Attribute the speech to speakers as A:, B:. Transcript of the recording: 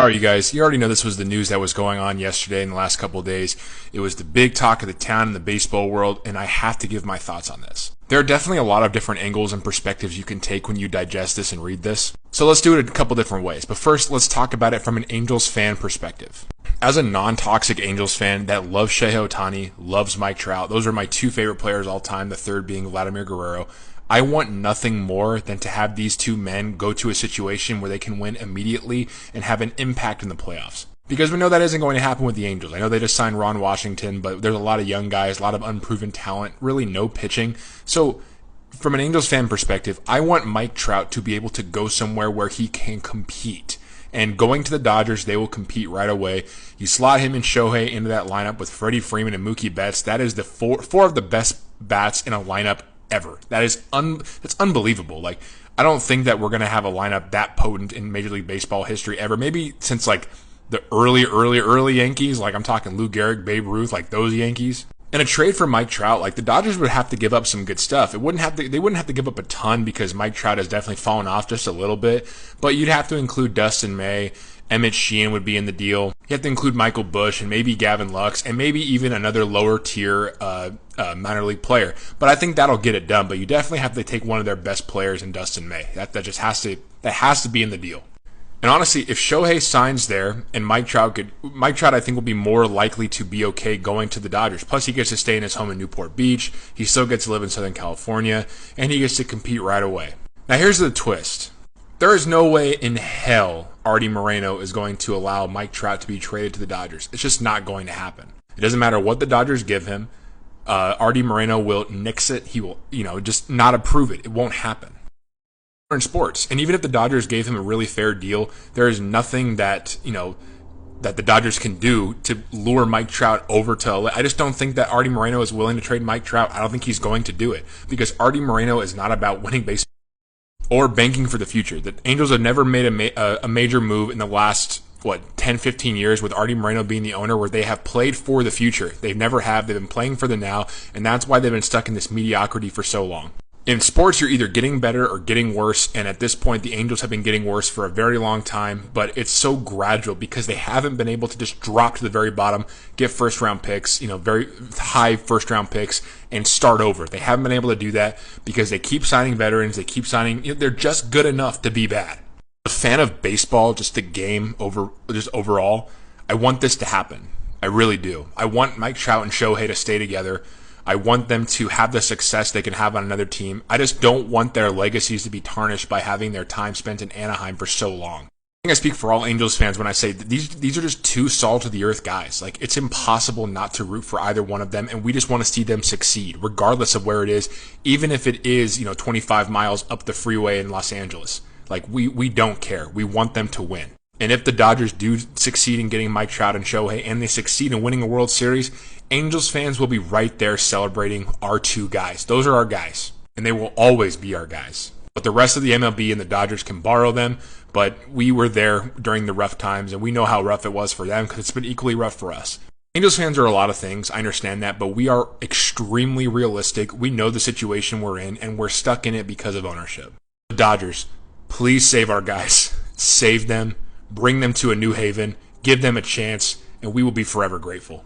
A: All right, you guys, you already know this was the news that was going on yesterday in the last couple of days. It was the big talk of the town in the baseball world, and I have to give my thoughts on this. There are definitely a lot of different angles and perspectives you can take when you digest this and read this. So let's do it a couple different ways. But first, let's talk about it from an Angels fan perspective. As a non-toxic Angels fan that loves Shohei Ohtani, loves Mike Trout, those are my two favorite players all time, the third being Vladimir Guerrero. I want nothing more than to have these two men go to a situation where they can win immediately and have an impact in the playoffs. Because we know that isn't going to happen with the Angels. I know they just signed Ron Washington, but there's a lot of young guys, a lot of unproven talent, really no pitching. So from an Angels fan perspective, I want Mike Trout to be able to go somewhere where he can compete. And going to the Dodgers, they will compete right away. You slot him and Shohei into that lineup with Freddie Freeman and Mookie Betts. That is the four of the best bats in a lineup ever. That's unbelievable. Like, I don't think that we're going to have a lineup that potent in Major League Baseball history ever. Maybe since like the early Yankees, like I'm talking Lou Gehrig, Babe Ruth, like those Yankees. In a trade for Mike Trout, like the Dodgers would have to give up some good stuff. They wouldn't have to give up a ton because Mike Trout has definitely fallen off just a little bit, but you'd have to include Dustin May. Emmett Sheehan would be in the deal. You have to include Michael Busch and maybe Gavin Lux and maybe even another lower tier minor league player. But I think that'll get it done. But you definitely have to take one of their best players in Dustin May. That just has to be in the deal. And honestly, if Shohei signs there and Mike Trout I think will be more likely to be okay going to the Dodgers. Plus he gets to stay in his home in Newport Beach. He still gets to live in Southern California and he gets to compete right away. Now here's the twist. There is no way in hell Artie Moreno is going to allow Mike Trout to be traded to the Dodgers. It's just not going to happen. It doesn't matter what the Dodgers give him. Artie Moreno will nix it. He will, just not approve it. It won't happen. In sports, and even if the Dodgers gave him a really fair deal, there is nothing that the Dodgers can do to lure Mike Trout over to LA. I just don't think that Artie Moreno is willing to trade Mike Trout. I don't think he's going to do it because Artie Moreno is not about winning baseball or banking for the future. The Angels have never made a major move in the last 10, 15 years with Artie Moreno being the owner where they have played for the future. They never have. They've been playing for the now, and that's why they've been stuck in this mediocrity for so long. In sports, you're either getting better or getting worse, and at this point, the Angels have been getting worse for a very long time, but it's so gradual because they haven't been able to just drop to the very bottom, get first-round picks, very high first-round picks, and start over. They haven't been able to do that because they keep signing veterans, they keep signing, they're just good enough to be bad. A fan of baseball, just the game overall, I want this to happen. I really do. I want Mike Trout and Shohei to stay together. I want them to have the success they can have on another team. I just don't want their legacies to be tarnished by having their time spent in Anaheim for so long. I think I speak for all Angels fans when I say that these are just two salt-of-the-earth guys. Like, it's impossible not to root for either one of them, and we just want to see them succeed, regardless of where it is, even if it is 25 miles up the freeway in Los Angeles. Like, we don't care. We want them to win. And if the Dodgers do succeed in getting Mike Trout and Shohei, and they succeed in winning a World Series, Angels fans will be right there celebrating our two guys. Those are our guys, and they will always be our guys. But the rest of the MLB and the Dodgers can borrow them, but we were there during the rough times, and we know how rough it was for them because it's been equally rough for us. Angels fans are a lot of things, I understand that, but we are extremely realistic. We know the situation we're in, and we're stuck in it because of ownership. The Dodgers, please save our guys. Save them. Bring them to a new haven, give them a chance, and we will be forever grateful.